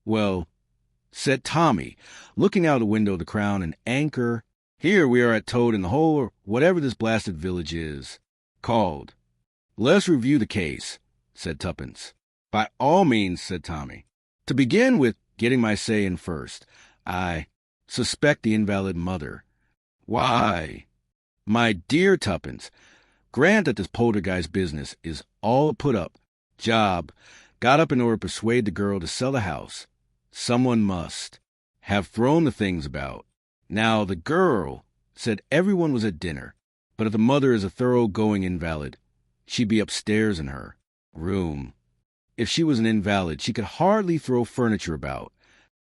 Well, said Tommy, looking out the window of the Crown and Anchor, here we are at Toad in the Hole, or whatever this blasted village is called. Let's review the case, said Tuppence. By all means, said Tommy. To begin with, getting my say in first, I suspect the invalid mother. Why? My dear Tuppence, grant that this poltergeist business is all a put-up job, got up in order to persuade the girl to sell the house. Someone must have thrown the things about. Now, the girl said everyone was at dinner, but if the mother is a thoroughgoing invalid, she'd be upstairs in her room. If she was an invalid, she could hardly throw furniture about.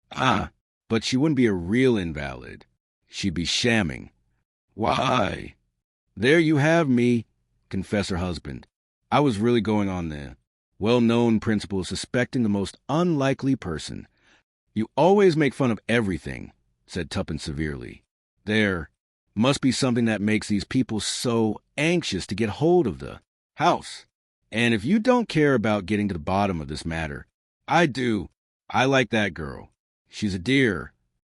But she wouldn't be a real invalid. She'd be shamming. Why? There you have me, confessed her husband. I was really going on the well-known principle of suspecting the most unlikely person. You always make fun of everything, said Tuppence severely. There must be something that makes these people so anxious to get hold of the house. And if you don't care about getting to the bottom of this matter, I do. I like that girl. She's a dear.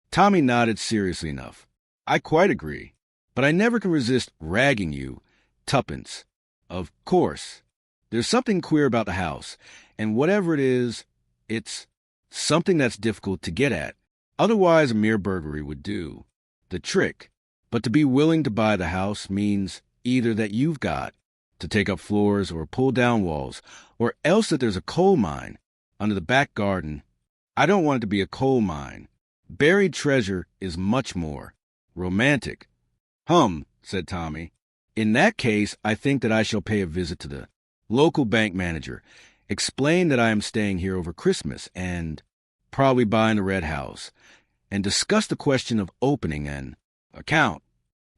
Tommy nodded seriously enough. I quite agree. But I never can resist ragging you, Tuppence. Of course. There's something queer about the house, and whatever it is, it's something that's difficult to get at. Otherwise, a mere burglary would do the trick. But to be willing to buy the house means either that you've got to take up floors or pull down walls, or else that there's a coal mine under the back garden. I don't want it to be a coal mine. Buried treasure is much more romantic. Said Tommy. In that case, I think that I shall pay a visit to the local bank manager, explain that I am staying here over Christmas and probably buying the red house, and discuss the question of opening an account.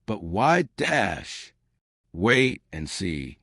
But why dash? Wait and see.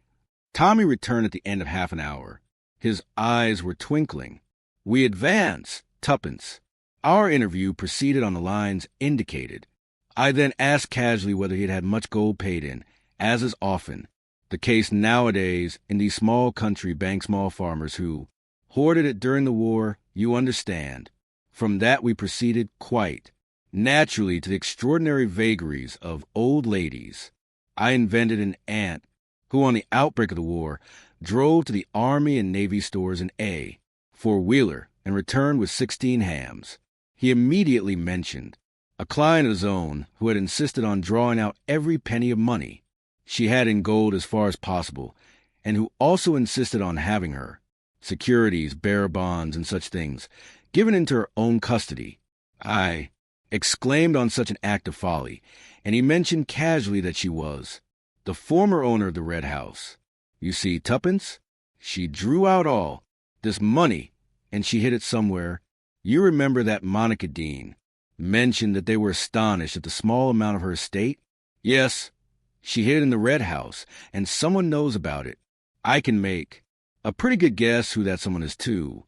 Tommy returned at the end of half an hour. His eyes were twinkling. We advance, Tuppence. Our interview proceeded on the lines indicated. I then asked casually whether he had had much gold paid in, as is often the case nowadays in these small country bank small farmers who hoarded it during the war, you understand. From that we proceeded quite naturally to the extraordinary vagaries of old ladies. I invented an aunt who, on the outbreak of the war, drove to the Army and Navy stores in A, four-wheeler, and returned with 16 hams. He immediately mentioned a client of his own who had insisted on drawing out every penny of money she had in gold as far as possible, and who also insisted on having her securities, bearer bonds, and such things given into her own custody. I exclaimed on such an act of folly, and he mentioned casually that she was the former owner of the Red House. You see, Tuppence, she drew out all this money, and she hid it somewhere. You remember that Monica Dean mentioned that they were astonished at the small amount of her estate? Yes, she hid it in the Red House, and someone knows about it. I can make a pretty good guess who that someone is, too.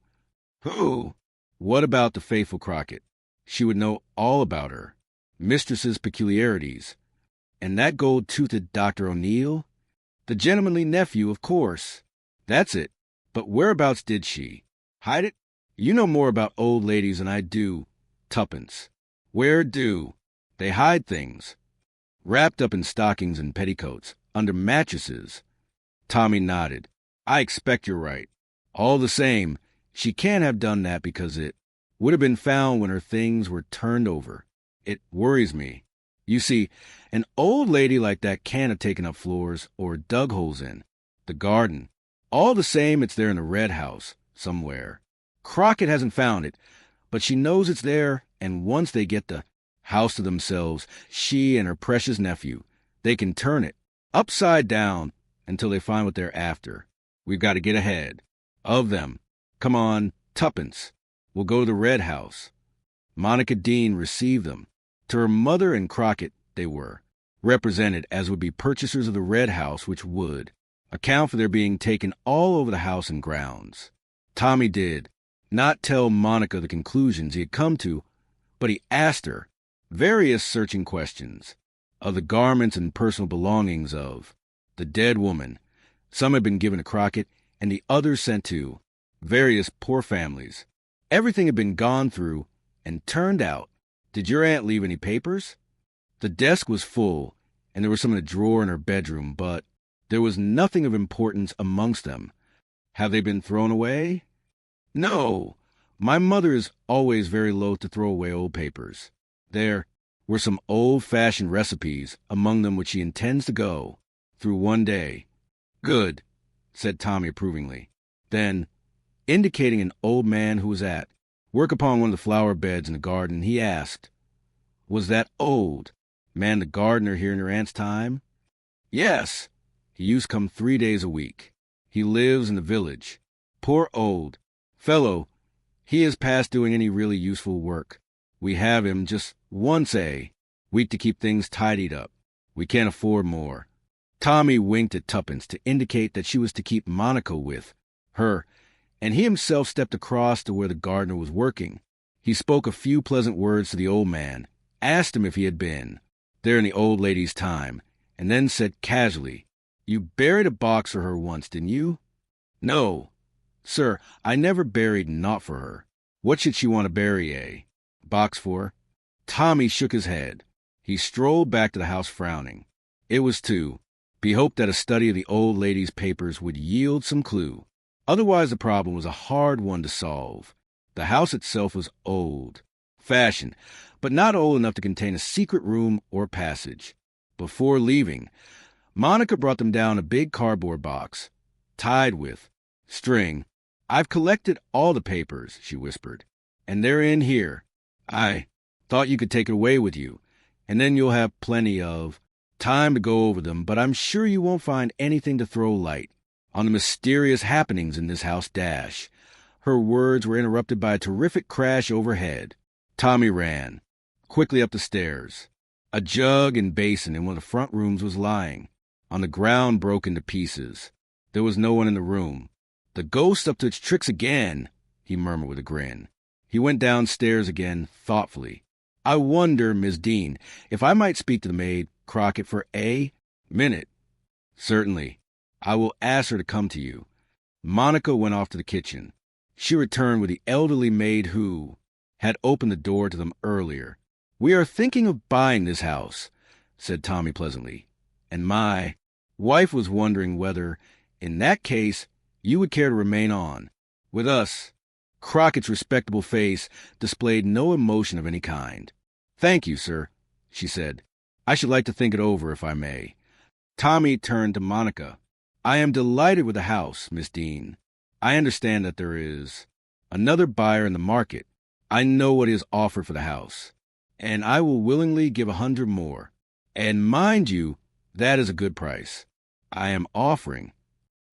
Who? What about the faithful Crockett? She would know all about her mistress's peculiarities. And that gold-toothed Dr. O'Neill? The gentlemanly nephew, of course. That's it. But whereabouts did she hide it? You know more about old ladies than I do, Tuppence. Where do they hide things? Wrapped up in stockings and petticoats, under mattresses. Tommy nodded. I expect you're right. All the same, she can't have done that because it would have been found when her things were turned over. It worries me. You see, an old lady like that can't have taken up floors or dug holes in the garden. All the same, it's there in the Red House, somewhere. Crockett hasn't found it, but she knows it's there, and once they get the house to themselves, she and her precious nephew, they can turn it upside down until they find what they're after. We've got to get ahead of them. Come on, Tuppence. We'll go to the Red House. Monica Dean received them. To her mother and Crockett they were represented as would be purchasers of the Red House, which would account for their being taken all over the house and grounds. Tommy did not tell Monica the conclusions he had come to, but he asked her various searching questions of the garments and personal belongings of the dead woman. Some had been given to Crockett, and the others sent to various poor families. Everything had been gone through and turned out. Did your aunt leave any papers? The desk was full, and there was some in a drawer in her bedroom, but there was nothing of importance amongst them. Have they been thrown away? No. My mother is always very loath to throw away old papers. There were some old-fashioned recipes among them which she intends to go through one day. Good, said Tommy approvingly. Then, indicating an old man who was at work upon one of the flower beds in the garden, he asked, Was that old man the gardener here in your aunt's time? Yes. He used to come 3 days a week. He lives in the village. Poor old fellow, he is past doing any really useful work. We have him just once a week to keep things tidied up. We can't afford more. Tommy winked at Tuppence to indicate that she was to keep Monica with her, and he himself stepped across to where the gardener was working. He spoke a few pleasant words to the old man, asked him if he had been there in the old lady's time, and then said casually, You buried a box for her once, didn't you? No, sir, I never buried naught for her. What should she want to bury a box for? Tommy shook his head. He strolled back to the house frowning. It was to be hoped that a study of the old lady's papers would yield some clue. Otherwise the problem was a hard one to solve. The house itself was old-fashioned, but not old enough to contain a secret room or passage. Before leaving, Monica brought them down a big cardboard box, tied with string. I've collected all the papers, she whispered, and they're in here. I thought you could take it away with you, and then you'll have plenty of time to go over them, but I'm sure you won't find anything to throw light on the mysterious happenings in this house. Her words were interrupted by a terrific crash overhead. Tommy ran quickly up the stairs. A jug and basin in one of the front rooms was lying on the ground, broken to pieces. There was no one in the room. The ghost up to its tricks again, he murmured with a grin. He went downstairs again, thoughtfully. I wonder, Miss Dean, if I might speak to the maid, Crockett, for a minute. Certainly. I will ask her to come to you. Monica went off to the kitchen. She returned with the elderly maid who had opened the door to them earlier. We are thinking of buying this house, said Tommy pleasantly, and my wife was wondering whether, in that case, you would care to remain on with us. Crockett's respectable face displayed no emotion of any kind. Thank you, sir, she said. I should like to think it over, if I may. Tommy turned to Monica. I am delighted with the house, Miss Dean. I understand that there is another buyer in the market. I know what is offered for the house, and I will willingly give 100 more. And mind you, that is a good price. I am offering.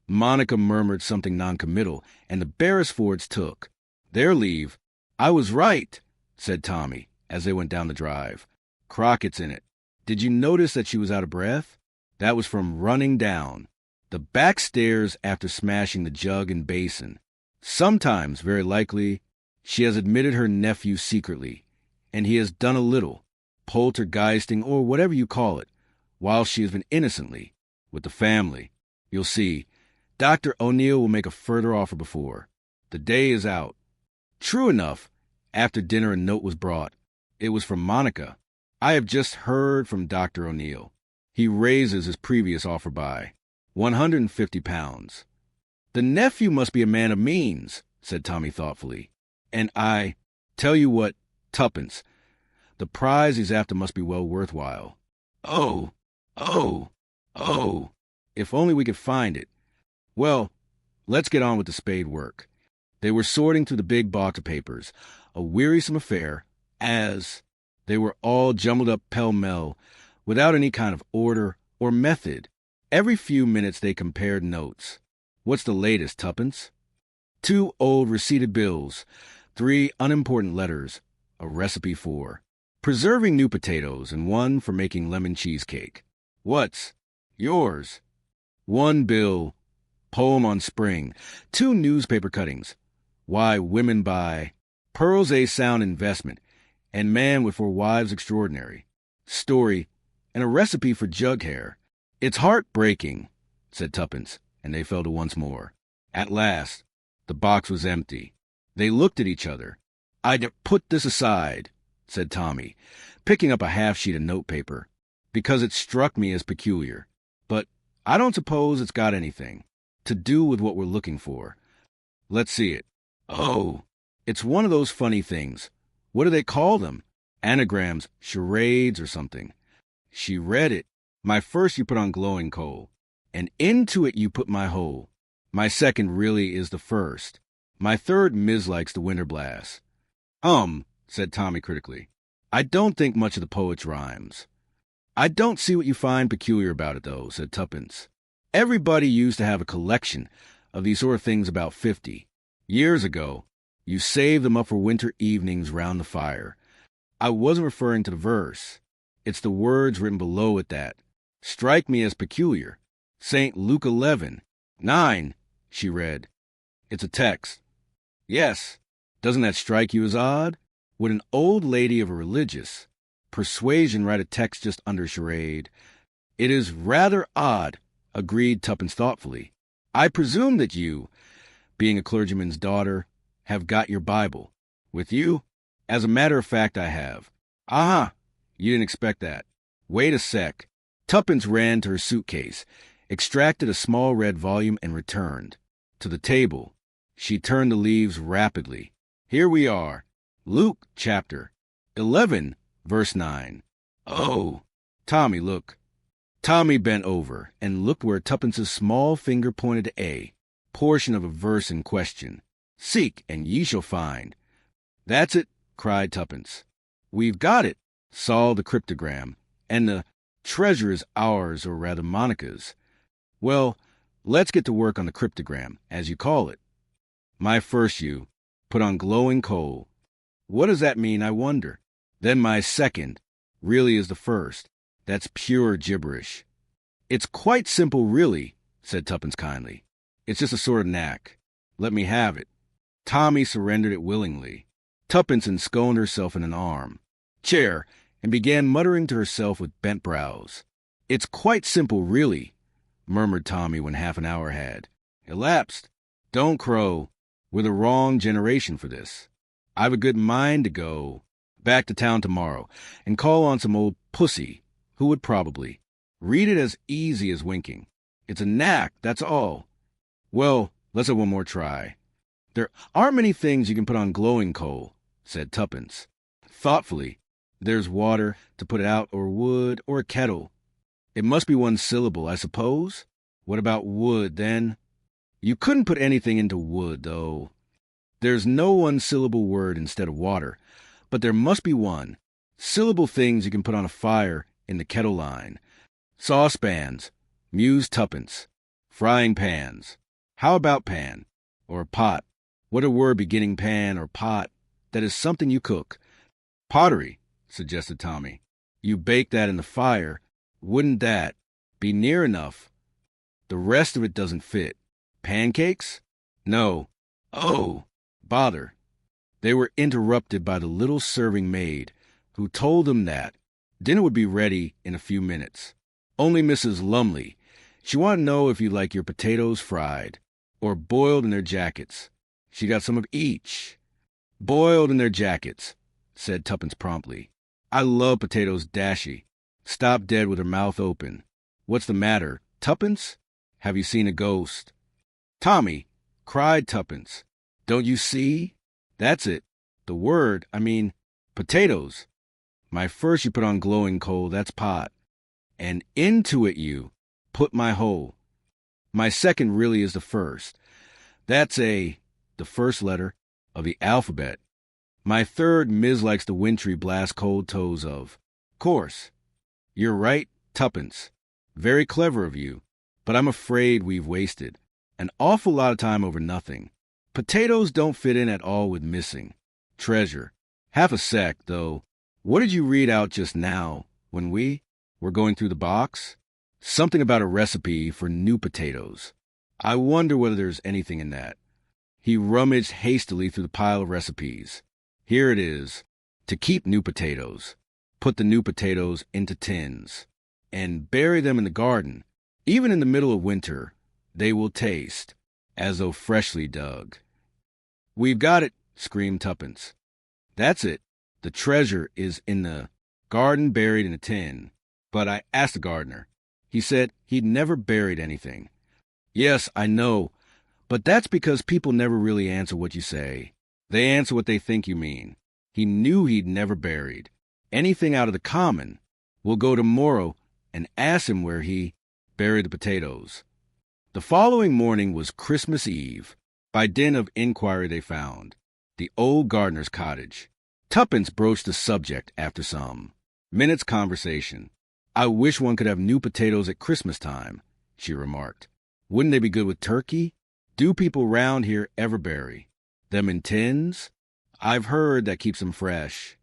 Monica murmured something noncommittal, and the Beresfords took their leave. I was right, said Tommy, as they went down the drive. Crockett's in it. Did you notice that she was out of breath? That was from running down the back stairs after smashing the jug and basin. Sometimes, very likely, she has admitted her nephew secretly, and he has done a little poltergeisting, or whatever you call it, while she has been innocently with the family. You'll see, Dr. O'Neill will make a further offer before the day is out. True enough, after dinner a note was brought. It was from Monica. I have just heard from Dr. O'Neill. He raises his previous offer by £150. The nephew must be a man of means, said Tommy thoughtfully. And I tell you what, Tuppence, the prize he's after must be well worthwhile. Oh, if only we could find it. Well, let's get on with the spade work. They were sorting through the big box of papers, a wearisome affair, as they were all jumbled up pell-mell, without any kind of order or method. Every few minutes they compared notes. What's the latest, Tuppence? 2 old receipted bills, 3 unimportant letters, a recipe for preserving new potatoes, and 1 for making lemon cheesecake. What's yours? 1 bill, poem on spring, 2 newspaper cuttings, Why Women Buy Pearls a Sound Investment, and Man with 4 Wives Extraordinary. Story, and a recipe for jug hair. It's heartbreaking, said Tuppence, and they fell to once more. At last, the box was empty. They looked at each other. "I'd put this aside," said Tommy, picking up a half sheet of notepaper, "because it struck me as peculiar. But I don't suppose it's got anything to do with what we're looking for. Let's see it. Oh, it's one of those funny things. What do they call them? Anagrams, charades, or something." She read it. "My first you put on glowing coal, and into it you put my whole. My second really is the first. My third Ms. likes the winter blast." Said Tommy critically. "I don't think much of the poet's rhymes." "I don't see what you find peculiar about it, though," said Tuppence. "Everybody used to have a collection of these sort of things about 50 years ago. You saved them up for winter evenings round the fire. I wasn't referring to the verse. It's the words written below it that strike me as peculiar. St. Luke 11:9, she read. "It's a text." "Yes. Doesn't that strike you as odd? Would an old lady of a religious persuasion write a text just under charade?" "It is rather odd," agreed Tuppence thoughtfully. "I presume that you, being a clergyman's daughter, have got your Bible with you?" "As a matter of fact, I have." "Aha! You didn't expect that. Wait a sec." Tuppence ran to her suitcase, extracted a small red volume, and returned. To the table, she turned the leaves rapidly. "Here we are. Luke chapter 11, verse 9. Oh, Tommy, look." Tommy bent over and looked where Tuppence's small finger pointed to A portion of a verse in question. "Seek, and ye shall find." "That's it," cried Tuppence. "We've got it. Saw the cryptogram, and the treasure is ours, or rather Monica's. Well, let's get to work on the cryptogram, as you call it. My first you put on glowing coal. What does that mean, I wonder? Then my second really is the first. That's pure gibberish." "It's quite simple, really," said Tuppence kindly. "It's just a sort of knack. Let me have it." Tommy surrendered it willingly. Tuppence ensconced herself in an chair and began muttering to herself with bent brows. "It's quite simple, really," murmured Tommy when half an hour had elapsed. "Don't crow. We're the wrong generation for this. I've a good mind to go back to town tomorrow and call on some old pussy who would probably read it as easy as winking. It's a knack, that's all. Well, let's have one more try." "There aren't many things you can put on glowing coal," said Tuppence thoughtfully. "There's water to put it out, or wood, or a kettle. It must be one syllable, I suppose. What about wood, then?" "You couldn't put anything into wood, though. There's no one-syllable word instead of water, but there must be one-syllable things you can put on a fire in the kettle line. Saucepans," mused Tuppence. "Frying pans. How about pan? Or pot? What a word beginning pan or pot. That is something you cook." "Pottery," suggested Tommy. "You bake that in the fire. Wouldn't that be near enough? The rest of it doesn't fit." "Pancakes?" "No." "Oh, bother." They were interrupted by the little serving maid, who told them that dinner would be ready in a few minutes. "Only Mrs. Lumley. She wanted to know if you like your potatoes fried or boiled in their jackets. She got some of each." "Boiled in their jackets," said Tuppence promptly. "I love potatoes dashy." Stopped dead with her mouth open. "What's the matter, Tuppence? Have you seen a ghost?" "Tommy," cried Tuppence, "don't you see? That's it. The word, potatoes. My first you put on glowing coal, that's pot. And into it you put my whole. My second really is the first. That's the first letter of the alphabet. My third Ms. likes the wintry blast cold toes of. Course. You're right, Tuppence. Very clever of you, but I'm afraid we've wasted an awful lot of time over nothing. Potatoes don't fit in at all with missing treasure. Half a sec, though. What did you read out just now when we were going through the box? Something about a recipe for new potatoes. I wonder whether there's anything in that." He rummaged hastily through the pile of recipes. "Here it is. To keep new potatoes. Put the new potatoes into tins and bury them in the garden. Even in the middle of winter, they will taste as though freshly dug." "We've got it," screamed Tuppence. That's it. The treasure is in the garden buried in a tin. But I asked the gardener. He said he'd never buried anything. Yes, I know, but that's because people never really answer what you say. They answer what they think you mean. He knew he'd never buried anything out of the common. We'll go tomorrow and ask him where he buried the potatoes. The following morning was Christmas Eve. By dint of inquiry they found the old gardener's cottage. Tuppence broached the subject after some minutes' conversation. I wish one could have new potatoes at Christmas time, she remarked. Wouldn't they be good with turkey? Do people round here ever bury them in tins? I've heard that keeps them fresh.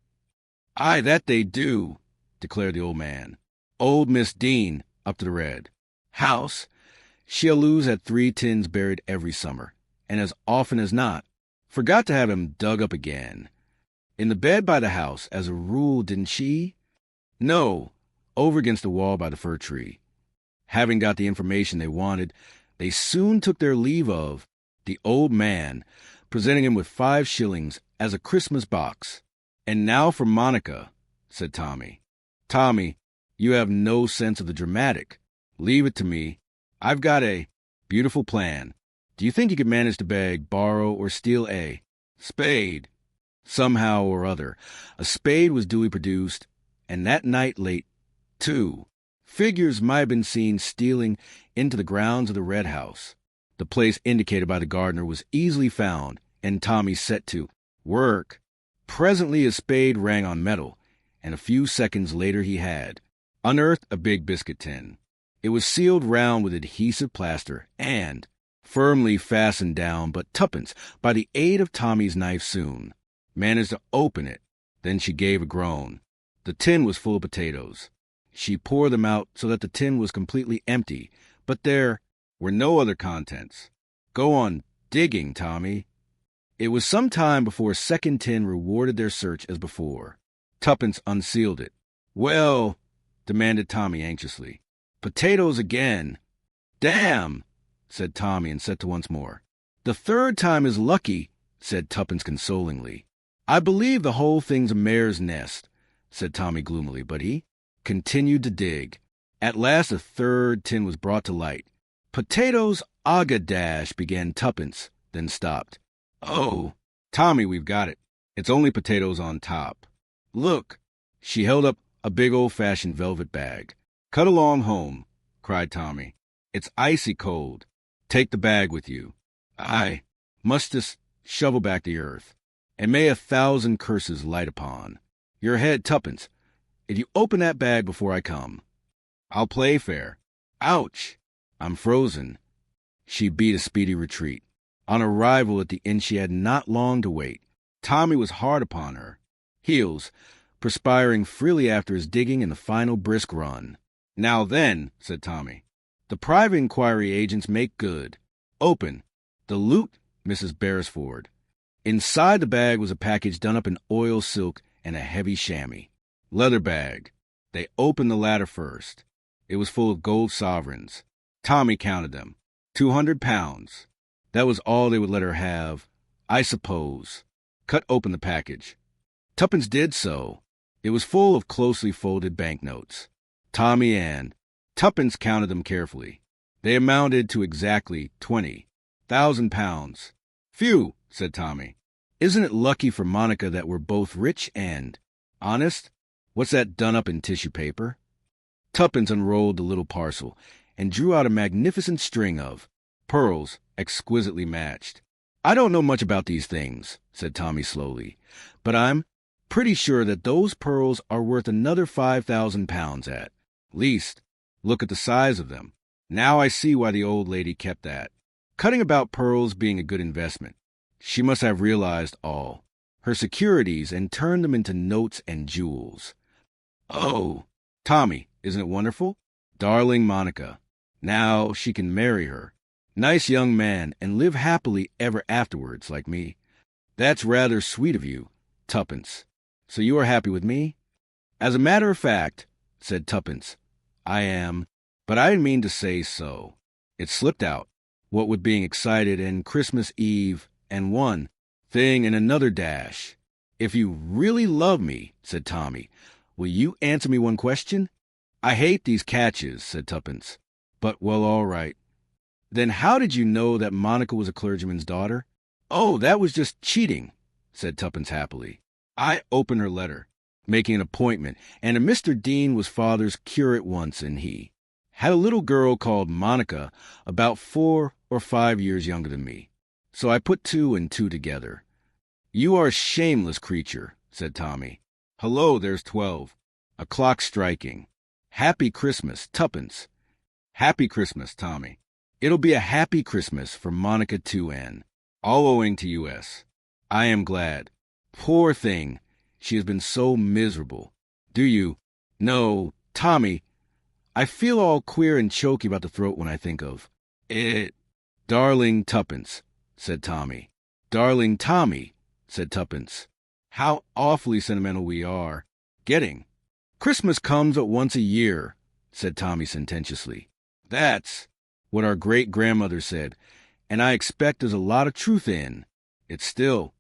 Aye, that they do, declared the old man. Old Miss Dean, up to the red house, she'll lose had 3 tins buried every summer, and as often as not, forgot to have them dug up again. In the bed by the house, as a rule, didn't she? No, over against the wall by the fir tree. Having got the information they wanted, they soon took their leave of the old man, presenting him with 5 shillings as a Christmas box. And now for Monica, said Tommy. Tommy, you have no sense of the dramatic. Leave it to me. I've got a beautiful plan. Do you think you could manage to beg, borrow, or steal a spade? Somehow or other, a spade was duly produced, and that night late, too. Figures might have been seen stealing into the grounds of the Red House. The place indicated by the gardener was easily found, and Tommy set to work. Presently a spade rang on metal, and a few seconds later he had unearthed a big biscuit tin. It was sealed round with adhesive plaster and firmly fastened down, but Tuppence, by the aid of Tommy's knife, soon managed to open it. Then she gave a groan. The tin was full of potatoes. She poured them out so that the tin was completely empty, but there were no other contents. Go on digging, Tommy. It was some time before a second tin rewarded their search as before. Tuppence unsealed it. Well, demanded Tommy anxiously. Potatoes again. Damn, said Tommy and set to once more. The third time is lucky, said Tuppence consolingly. I believe the whole thing's a mare's nest, said Tommy gloomily, but he continued to dig. At last a third tin was brought to light. Potatoes agadash, began Tuppence, then stopped. Oh, Tommy, we've got it. It's only potatoes on top. Look. She held up a big old-fashioned velvet bag. Cut along home, cried Tommy. It's icy cold. Take the bag with you. I must just shovel back the earth, and may 1,000 curses light upon your head, Tuppence, if you open that bag before I come. I'll play fair. Ouch! I'm frozen. She beat a speedy retreat. On arrival at the inn she had not long to wait. Tommy was hard upon her heels, perspiring freely after his digging in the final brisk run. Now then, said Tommy, the private inquiry agents make good. Open. The loot, Mrs. Beresford. Inside the bag was a package done up in oil silk and a heavy chamois. Leather bag. They opened the latter first. It was full of gold sovereigns. Tommy counted them. 200 pounds. That was all they would let her have, I suppose. Cut open the package. Tuppence did so. It was full of closely folded banknotes. Tommy and Tuppence counted them carefully. They amounted to exactly 20,000 pounds. Phew, said Tommy. Isn't it lucky for Monica that we're both rich and honest? What's that done up in tissue paper? Tuppence unrolled the little parcel and drew out a magnificent string of pearls exquisitely matched. I don't know much about these things, said Tommy slowly, but I'm pretty sure that those pearls are worth another 5,000 pounds at least. Look at the size of them. Now I see why the old lady kept that. Cutting about pearls being a good investment. She must have realized all her securities and turned them into notes and jewels. Oh, Tommy, isn't it wonderful? Darling Monica. Now she can marry her. Nice young man, and live happily ever afterwards, like me. That's rather sweet of you, Tuppence. So you are happy with me? As a matter of fact, said Tuppence, I am, but I didn't mean to say so. It slipped out, what with being excited and Christmas Eve and one thing and another dash. If you really love me, said Tommy, will you answer me one question? I hate these catches, said Tuppence. But, well, all right. Then how did you know that Monica was a clergyman's daughter? Oh, that was just cheating, said Tuppence happily. I opened her letter, making an appointment, and a Mr. Dean was father's curate once, and he had a little girl called Monica, about 4 or 5 years younger than me. So I put 2 and 2 together. You are a shameless creature, said Tommy. Hello, there's 12. A clock striking. Happy Christmas, Tuppence. Happy Christmas, Tommy. It'll be a happy Christmas for Monica 2N. All owing to U.S. I am glad. Poor thing. She has been so miserable. Do you? No, Tommy. I feel all queer and choky about the throat when I think of it. Darling Tuppence, said Tommy. Darling Tommy, said Tuppence. How awfully sentimental we are. Getting. Christmas comes but once a year, said Tommy sententiously. That's what our great-grandmother said, and I expect there's a lot of truth in it still.